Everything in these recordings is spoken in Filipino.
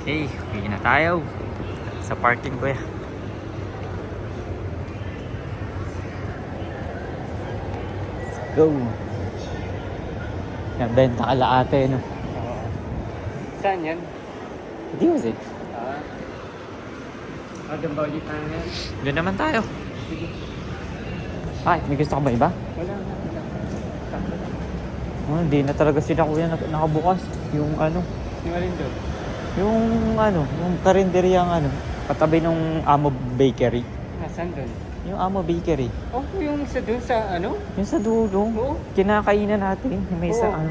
Okay, uwi na tayo sa parking ko ya. Let's go. Yan, benta ka laate, no? Oo. Saan yan? Hindi kasi. Doon ba ulit tayo yan? Doon naman tayo. Sige. Ay, may gusto ka ba iba? Wala na. Oh, hindi na talaga sila kuya nakabukas. Yung ano, Yung alin doon? yung karinderyang katabi ng Amo Bakery. Nasaan doon? Yung Amo Bakery. Oh, yung sa doon sa ano? Yung sa dulo. Oo. Kinakainan natin. Yung may sa Oo.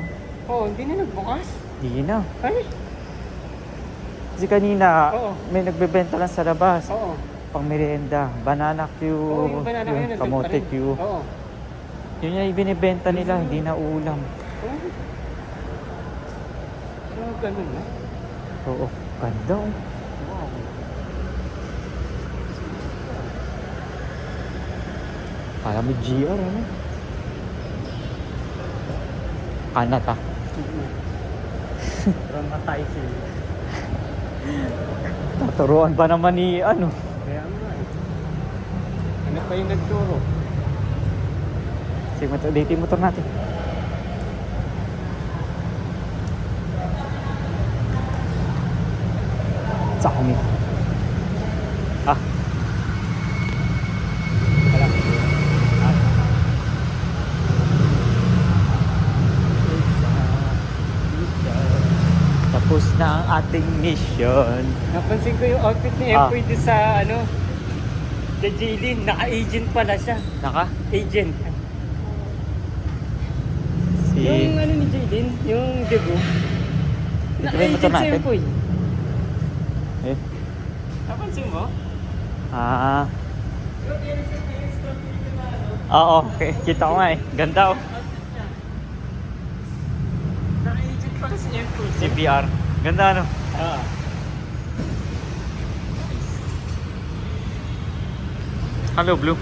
Oo, hindi na nagbukas. Hindi na. Ay, Kasi kanina, Oo. may nagbebenta lang sa labas. oo. Pang merienda. Banana Q. Oo, yung banana yun, nandun pa Kamote rin. Q. Oo. Yun yung ibinibenta nila, hindi na ulam. Oh. So, ganun na. Oo. Ganda oh. Wow. Kala mo GR ano? Kanat ah. Ramatay sila. Tuturuan pa naman ni ano. Kaya nga eh. Ano pa yung nagturo? Sige, dito yung motor natin. Sa kami. Ah. Wala. Tapos na ang ating mission. Napansin ko yung outfit ni Ah. Empoy doon sa ano, kay Jaylin. Naka-agent pala siya. Naka? Agent. Si... Yung ano ni Jaylin, yung debut. Ito ba yung motor Naka-agent si natin? Empoy. Eh. Napansin mo? Ah. Oo, okay. Kita ko nga eh. Ganda oh. Naka-agent pala si Empoy. CBR. Ganda ano? Ah. Hello, Blue.